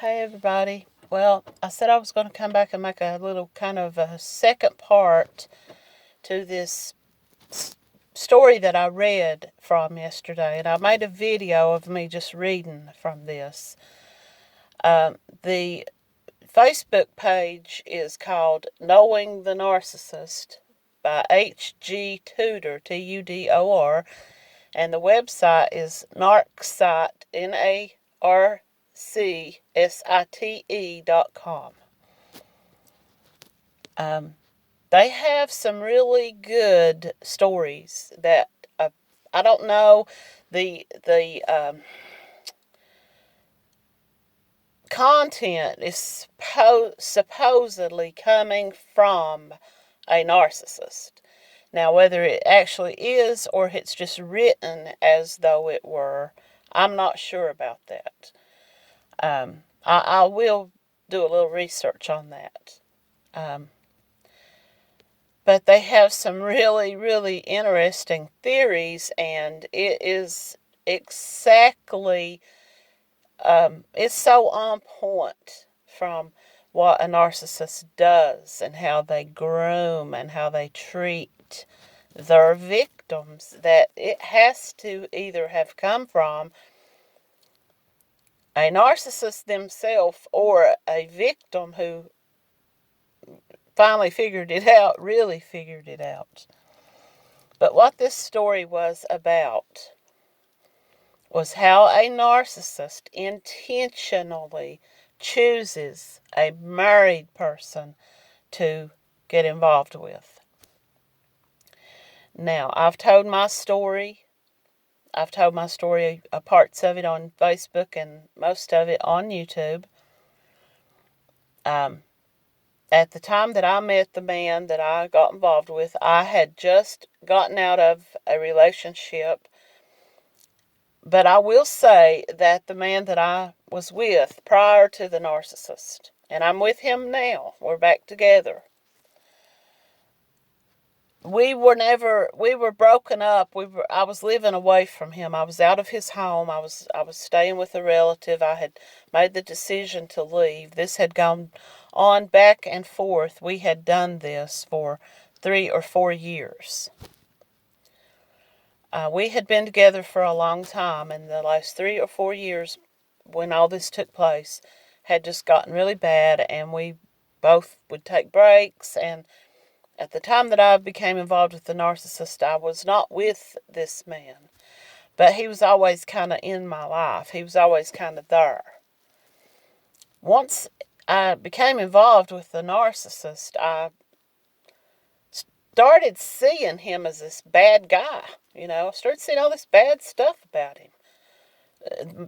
Hey everybody. Well, I said I was going to come back and make a little kind of a second part to this story that I read from yesterday. And I made a video of me just reading from this. The Facebook page is called Knowing the Narcissist by H.G. Tudor, Tudor. And the website is Narcissist, Narcssite.com. They have some really good stories that I don't know the content is supposedly coming from a narcissist. Now, whether it actually is or it's just written as though it were, I'm not sure about that. I will do a little research on that. But they have some really, really interesting theories, and it is exactly, it's so on point from what a narcissist does and how they groom and how they treat their victims that it has to either have come from a narcissist themselves or a victim who finally really figured it out. But what this story was about was how a narcissist intentionally chooses a married person to get involved with. Now, I've told my story, parts of it on Facebook and most of it on YouTube. At the time that I met the man that I got involved with, I had just gotten out of a relationship. But I will say that the man that I was with prior to the narcissist, and I'm with him now, we're back together. We were broken up. I was living away from him. I was out of his home. I was staying with a relative. I had made the decision to leave. This had gone on back and forth. We had done this for 3 or 4 years. We had been together for a long time, and the last 3 or 4 years when all this took place had just gotten really bad, and we both would take breaks. And at the time that I became involved with the narcissist, I was not with this man, but he was always kind of in my life. He was always kind of there. Once I became involved with the narcissist, I started seeing him as this bad guy. I started seeing all this bad stuff about him.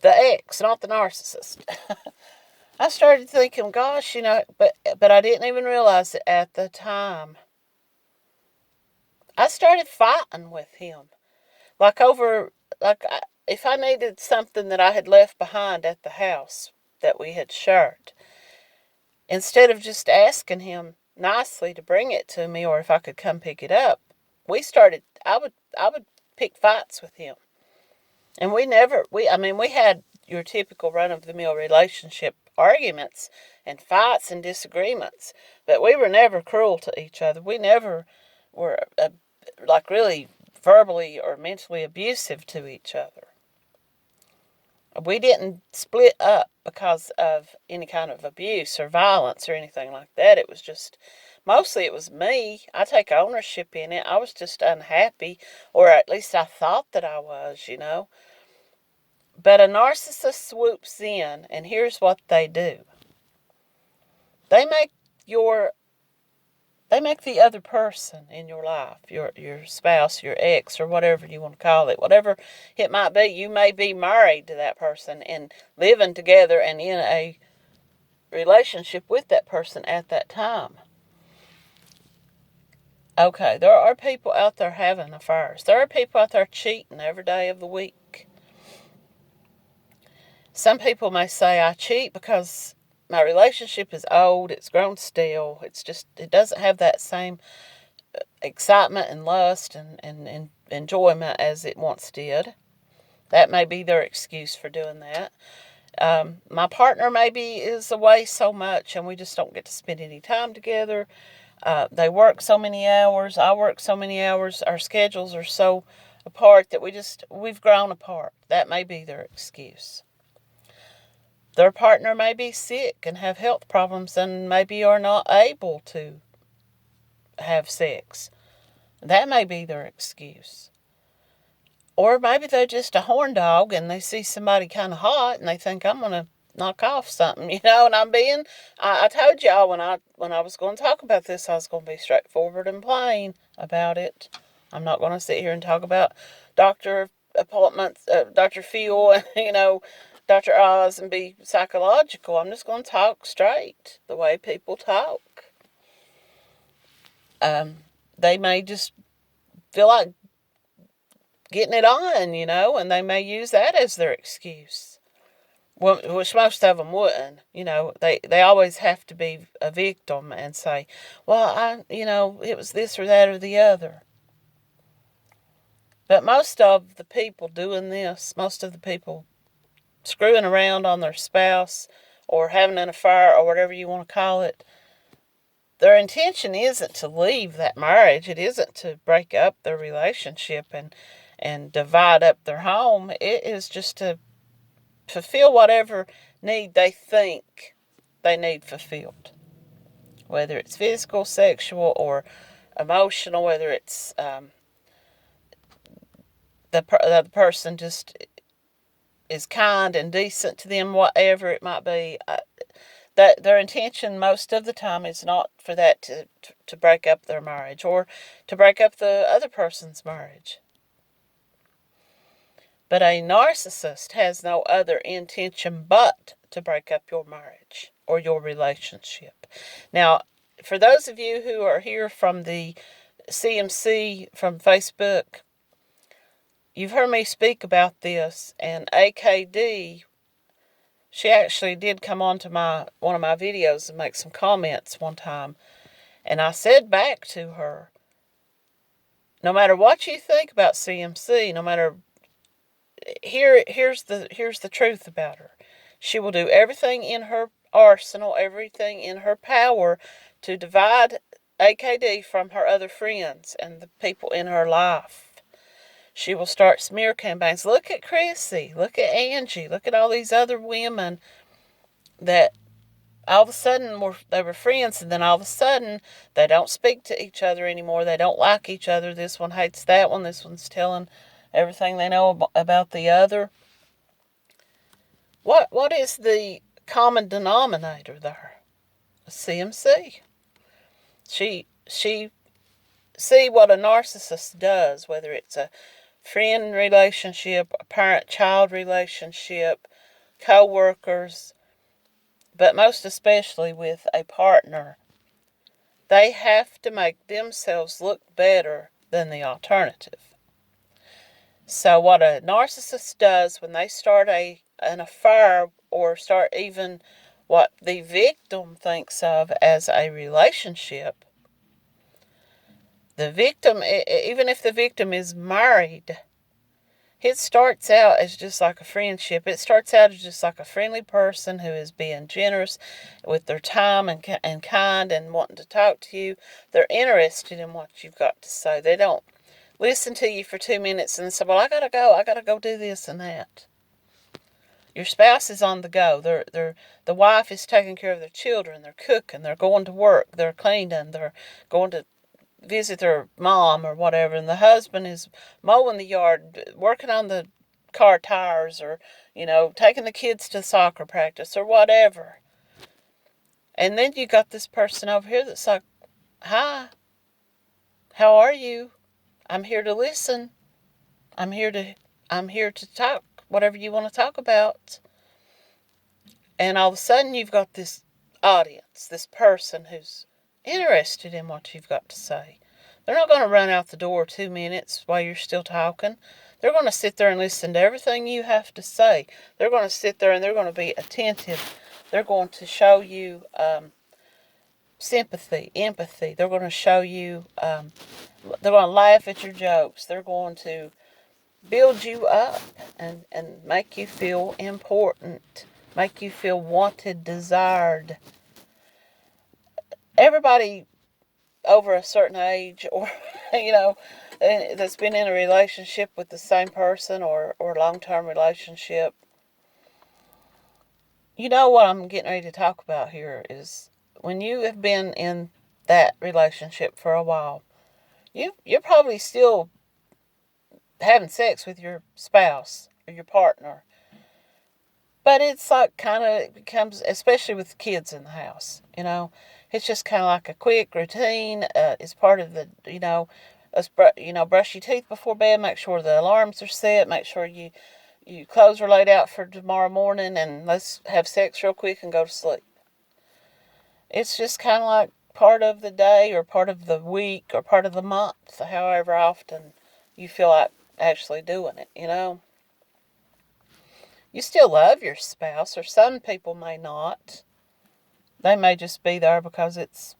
The ex, not the narcissist. I started thinking, gosh, but I didn't even realize it at the time. I started fighting with him. If I needed something that I had left behind at the house that we had shared, instead of just asking him nicely to bring it to me or if I could come pick it up, I would pick fights with him. And we had your typical run-of-the-mill relationship arguments and fights and disagreements, but we were never cruel to each other. We never were really verbally or mentally abusive to each other. We didn't split up because of any kind of abuse or violence or anything like that. It was just, mostly it was me. I take ownership in it. I was just unhappy, or at least I thought that I was, But a narcissist swoops in, and here's what they do. They make the other person in your life, your spouse, your ex, or whatever you want to call it, whatever it might be. You may be married to that person and living together and in a relationship with that person at that time. Okay, there are people out there having affairs. There are people out there cheating every day of the week. Some people may say, I cheat because my relationship is old, it's grown stale, it doesn't have that same excitement and lust and enjoyment as it once did. That may be their excuse for doing that. My partner maybe is away so much and we just don't get to spend any time together. They work so many hours. I work so many hours. Our schedules are so apart that we've grown apart. That may be their excuse. Their partner may be sick and have health problems and maybe are not able to have sex. That may be their excuse. Or maybe they're just a horn dog and they see somebody kind of hot and they think, I'm going to knock off something, and I told y'all when I was going to talk about this, I was going to be straightforward and plain about it. I'm not going to sit here and talk about doctor appointments, Dr. Phil, and, Dr. Oz and be psychological. I'm just going to talk straight, the way people talk. They may just feel like getting it on, and they may use that as their excuse. Well, which most of them wouldn't. They always have to be a victim and say, well, it was this or that or the other. But most of the people doing this, most of the people screwing around on their spouse or having an affair or whatever you want to call it, their intention isn't to leave that marriage. It isn't to break up their relationship and divide up their home. It is just to fulfill whatever need they think they need fulfilled. Whether it's physical, sexual, or emotional, whether it's the person just is kind and decent to them, whatever it might be. That their intention most of the time is not for that to break up their marriage or to break up the other person's marriage. But a narcissist has no other intention but to break up your marriage or your relationship. Now, for those of you who are here from the CMC from Facebook, you've heard me speak about this, and AKD, she actually did come on to one of my videos and make some comments one time, and I said back to her, no matter what you think about CMC, no matter here's the truth about her. She will do everything in her arsenal, everything in her power to divide AKD from her other friends and the people in her life. She will start smear campaigns. Look at Chrissy. Look at Angie. Look at all these other women that all of a sudden they were friends, and then all of a sudden they don't speak to each other anymore. They don't like each other. This one hates that one. This one's telling everything they know about the other. What is the common denominator there? CMC. She see what a narcissist does, whether it's a friend relationship, a parent-child relationship, co-workers, but most especially with a partner. They have to make themselves look better than the alternative. So what a narcissist does when they start an affair or start even what the victim thinks of as a relationship, the victim, even if the victim is married, it starts out as just like a friendship. It starts out as just like a friendly person who is being generous with their time and kind and wanting to talk to you. They're interested in what you've got to say. They don't listen to you for 2 minutes and say, well, I gotta go do this and that. Your spouse is on the go. The wife is taking care of their children. They're cooking. They're going to work. They're cleaning. They're going to visit their mom or whatever. And the husband is mowing the yard, working on the car tires, or, taking the kids to soccer practice or whatever. And then you got this person over here that's like, hi, how are you? I'm here to listen. I'm here to talk, whatever you want to talk about. And all of a sudden you've got this audience, this person who's interested in what you've got to say. They're not going to run out the door 2 minutes while you're still talking. They're going to sit there and listen to everything you have to say. They're going to sit there and they're going to be attentive. They're going to show you sympathy, empathy. They're going to show you, they're going to laugh at your jokes. They're going to build you up and make you feel important make you feel wanted, desired. Everybody over a certain age, or, that's been in a relationship with the same person, or long-term relationship, what I'm getting ready to talk about here is when you have been in that relationship for a while, you're probably still having sex with your spouse or your partner. But it's like kind of becomes, especially with kids in the house, it's just kind of like a quick routine. It's part of the, brush your teeth before bed, make sure the alarms are set, make sure you clothes are laid out for tomorrow morning, and let's have sex real quick and go to sleep. It's just kind of like part of the day or part of the week or part of the month, however often you feel like actually doing it, You still love your spouse, or some people may not. They may just be there because it's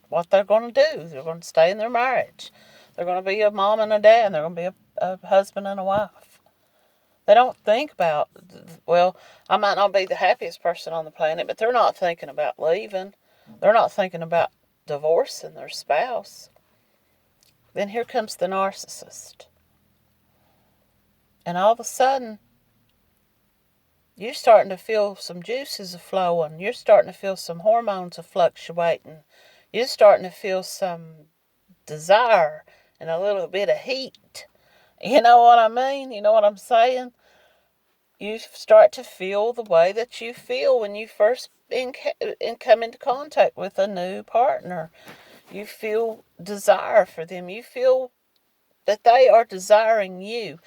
what they're going to do. They're going to stay in their marriage. They're going to be a mom and a dad, and they're going to be a husband and a wife. They don't think about, well, I might not be the happiest person on the planet, but they're not thinking about leaving. They're not thinking about divorcing their spouse. Then here comes the narcissist. And all of a sudden, you're starting to feel some juices are flowing. You're starting to feel some hormones are fluctuating. You're starting to feel some desire and a little bit of heat. You know what I mean? You know what I'm saying? You start to feel the way that you feel when you first come into contact with a new partner. You feel desire for them. You feel that they are desiring you.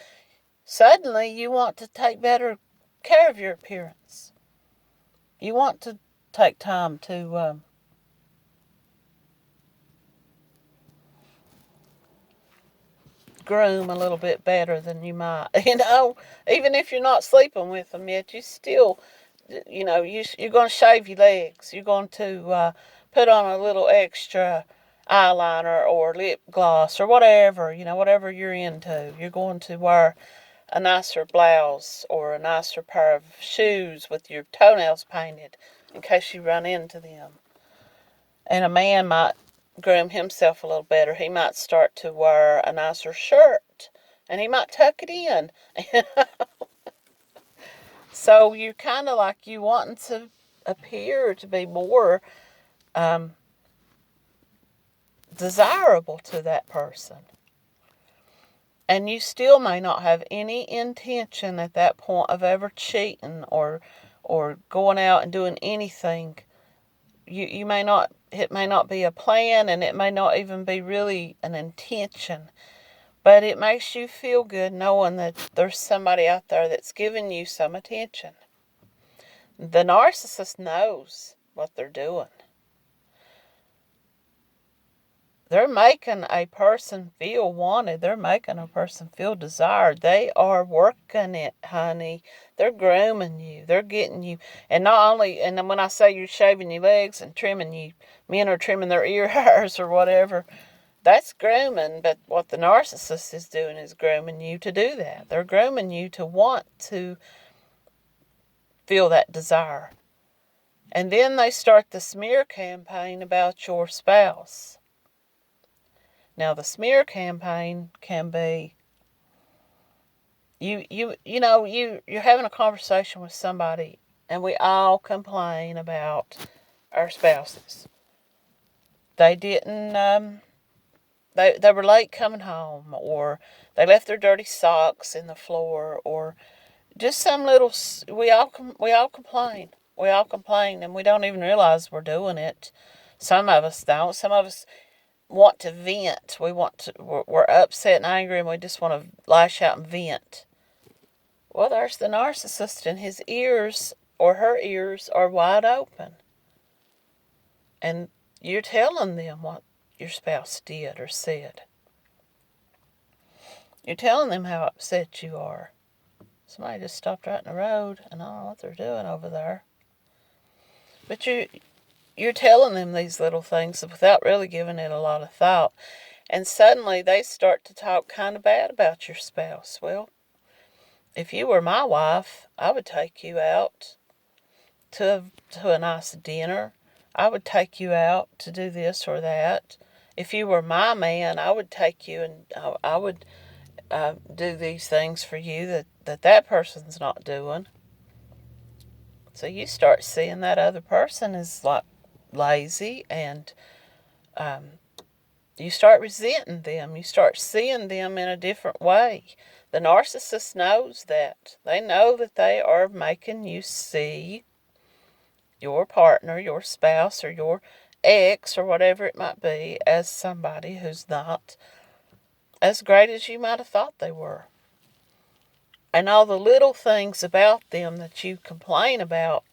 Suddenly, you want to take better care of your appearance. You want to take time to groom a little bit better than you might. Even if you're not sleeping with them yet, you still, you're going to shave your legs. You're going to put on a little extra eyeliner or lip gloss or whatever, whatever you're into. You're going to wear a nicer blouse or a nicer pair of shoes with your toenails painted in case you run into them. And a man might groom himself a little better. He might start to wear a nicer shirt, and he might tuck it in. So you're kind of like you wanting to appear to be more desirable to that person. And you still may not have any intention at that point of ever cheating or going out and doing anything. You may not, it may not be a plan, and it may not even be really an intention. But it makes you feel good knowing that there's somebody out there that's giving you some attention. The narcissist knows what they're doing. They're making a person feel wanted. They're making a person feel desired. They are working it, honey. They're grooming you. They're getting you. And not only, and then when I say you're shaving your legs and trimming you, men are trimming their ear hairs or whatever, that's grooming. But what the narcissist is doing is grooming you to do that. They're grooming you to want to feel that desire. And then they start the smear campaign about your spouse. Now, the smear campaign can be you're having a conversation with somebody, and we all complain about our spouses. They didn't they were late coming home, or they left their dirty socks in the floor, or just some little. We all complain. We all complain, and we don't even realize we're doing it. Some of us don't. Some of us want to vent. We're upset and angry, and we just want to lash out and vent. Well, there's the narcissist, and his ears or her ears are wide open. And you're telling them what your spouse did or said. You're telling them how upset you are. Somebody just stopped right in the road, and I don't know what they're doing over there. But you're telling them these little things without really giving it a lot of thought. And suddenly they start to talk kind of bad about your spouse. Well, if you were my wife, I would take you out to a nice dinner. I would take you out to do this or that. If you were my man, I would take you and I would do these things for you that person's not doing. So you start seeing that other person is like lazy, and you start resenting them. You start seeing them in a different way. The narcissist knows that. They know that they are making you see your partner, your spouse, or your ex, or whatever it might be, as somebody who's not as great as you might have thought they were. And all the little things about them that you complain about,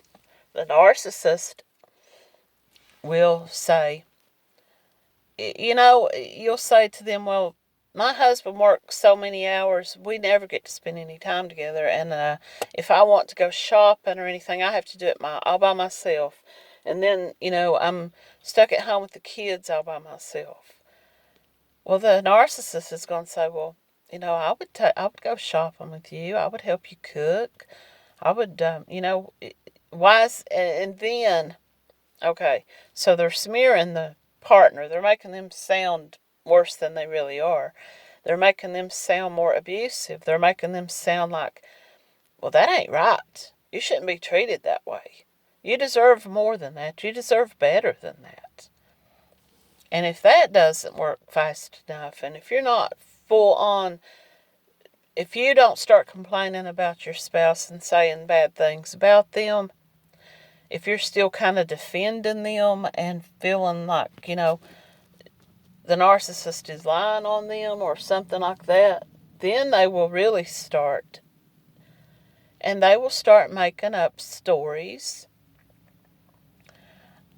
the narcissist will say, you'll say to them, well, my husband works so many hours, we never get to spend any time together. And if I want to go shopping or anything, I have to do it all by myself. And then, I'm stuck at home with the kids all by myself. Well, the narcissist is going to say, well, I would go shopping with you. I would help you cook. I would, and then, okay, so they're smearing the partner. They're making them sound worse than they really are. They're making them sound more abusive. They're making them sound like, well, that ain't right. You shouldn't be treated that way. You deserve more than that. You deserve better than that. And if that doesn't work fast enough, and if you're not full on, if you don't start complaining about your spouse and saying bad things about them, if you're still kind of defending them and feeling like, the narcissist is lying on them or something like that, then they will really start. And they will start making up stories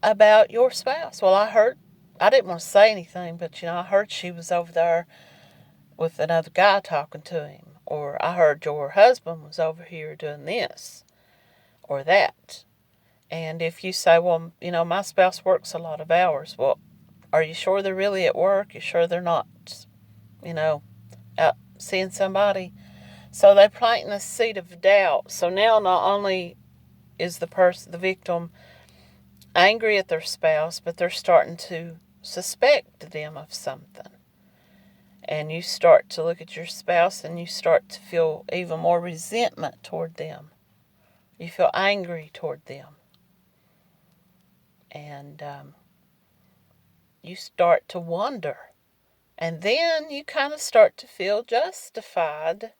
about your spouse. Well, I didn't want to say anything, but, I heard she was over there with another guy talking to him. Or I heard your husband was over here doing this or that. And if you say, well, my spouse works a lot of hours, well, are you sure they're really at work? You sure they're not, out seeing somebody? So they're planting a seed of doubt. So now not only is the victim angry at their spouse, but they're starting to suspect them of something. And you start to look at your spouse and you start to feel even more resentment toward them. You feel angry toward them. And you start to wonder. And then you kind of start to feel justified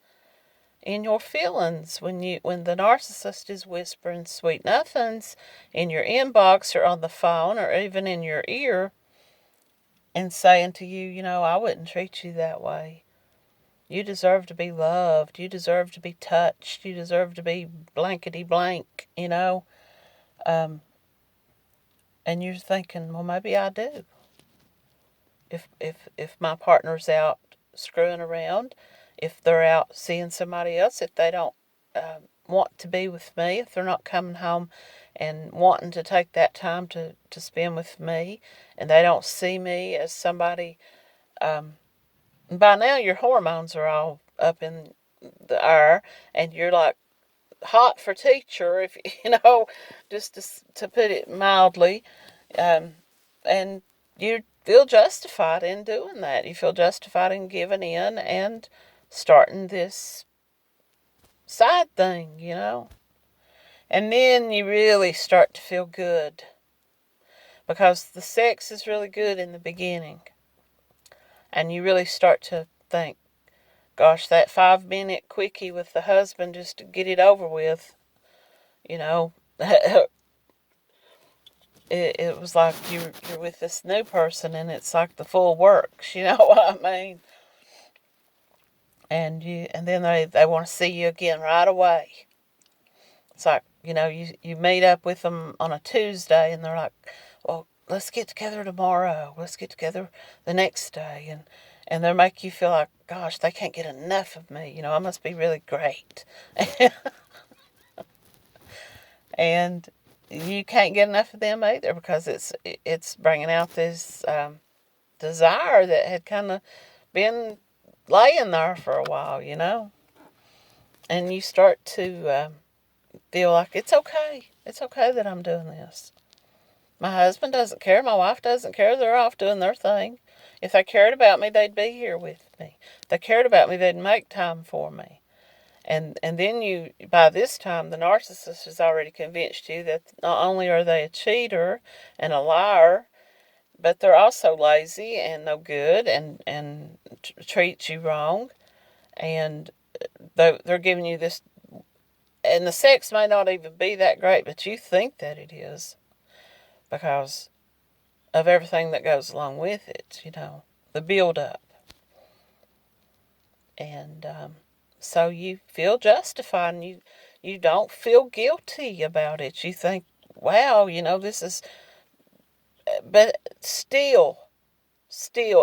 in your feelings when the narcissist is whispering sweet nothings in your inbox or on the phone or even in your ear and saying to you, I wouldn't treat you that way. You deserve to be loved. You deserve to be touched. You deserve to be blankety blank, And you're thinking, well, maybe I do. If my partner's out screwing around, if they're out seeing somebody else, if they don't want to be with me, if they're not coming home and wanting to take that time to spend with me, and they don't see me as somebody, by now your hormones are all up in the air, and you're like hot for teacher, if just to put it mildly, and you feel justified in doing that. You feel justified in giving in and starting this side thing, And then you really start to feel good because the sex is really good in the beginning. And you really start to think, gosh, that 5-minute quickie with the husband just to get it over with, it was like you're with this new person and it's like the full works, you know what I mean? And then they want to see you again right away. It's like, you meet up with them on a Tuesday and they're like, well, let's get together tomorrow. Let's get together the next day. And they make you feel like, gosh, they can't get enough of me. I must be really great. And you can't get enough of them either because it's bringing out this desire that had kind of been laying there for a while, And you start to feel like it's okay. It's okay that I'm doing this. My husband doesn't care. My wife doesn't care. They're off doing their thing. If they cared about me, they'd be here with me. If they cared about me, they'd make time for me. And then you, by this time, the narcissist has already convinced you that not only are they a cheater and a liar, but they're also lazy and no good and treat you wrong. And they're giving you this, and the sex may not even be that great, but you think that it is because of everything that goes along with it, the build-up. And so you feel justified, and you don't feel guilty about it. You think, wow, this is... But still,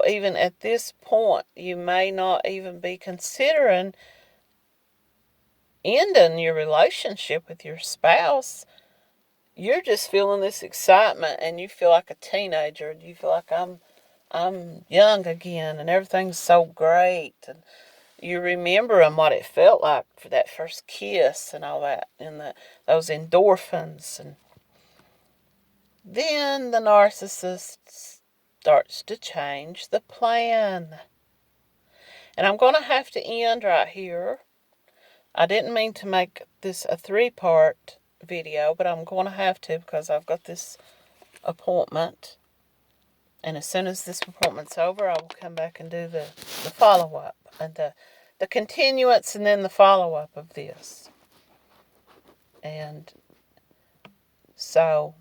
even at this point, you may not even be considering ending your relationship with your spouse. You're just feeling this excitement, and you feel like a teenager. You feel like I'm young again, and everything's so great. And you remembering what it felt like for that first kiss and all that, and those endorphins. And then the narcissist starts to change the plan. And I'm going to have to end right here. I didn't mean to make this a 3-part video, but I'm going to have to because I've got this appointment. And as soon as this appointment's over, I will come back and do the follow-up and the continuance and then the follow-up of this. And so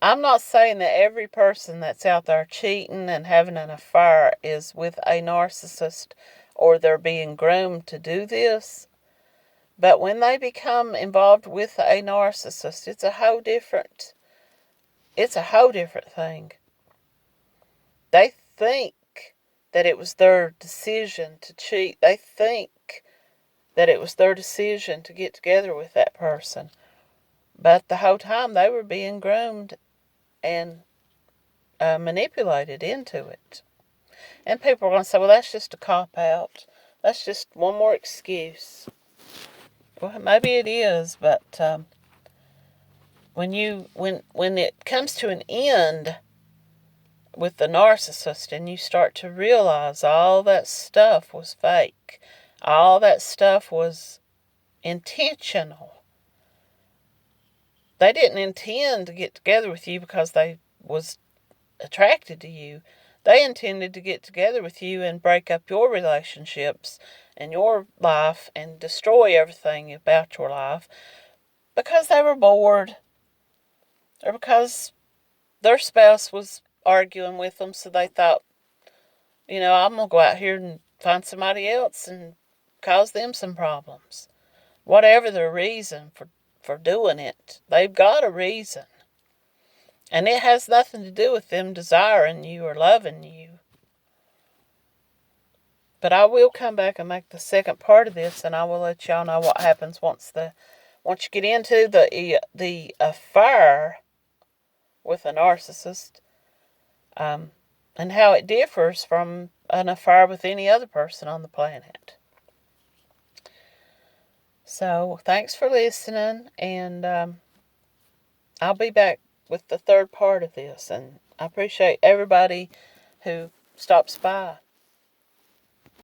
I'm not saying that every person that's out there cheating and having an affair is with a narcissist or they're being groomed to do this. But when they become involved with a narcissist, it's a whole different thing. They think that it was their decision to cheat. They think that it was their decision to get together with that person. But the whole time they were being groomed and manipulated into it. And people are going to say, well, that's just a cop-out. That's just one more excuse. Well, maybe it is, but when it comes to an end with the narcissist and you start to realize all that stuff was fake, all that stuff was intentional. They didn't intend to get together with you because they was attracted to you. They intended to get together with you and break up your relationships and your life and destroy everything about your life because they were bored or because their spouse was arguing with them, so they thought, I'm going to go out here and find somebody else and cause them some problems. Whatever their reason for doing it, they've got a reason. And it has nothing to do with them desiring you or loving you. But I will come back and make the second part of this, and I will let y'all know what happens once you get into the affair with a narcissist, and how it differs from an affair with any other person on the planet. So thanks for listening, and I'll be back with the third part of this, and I appreciate everybody who stops by.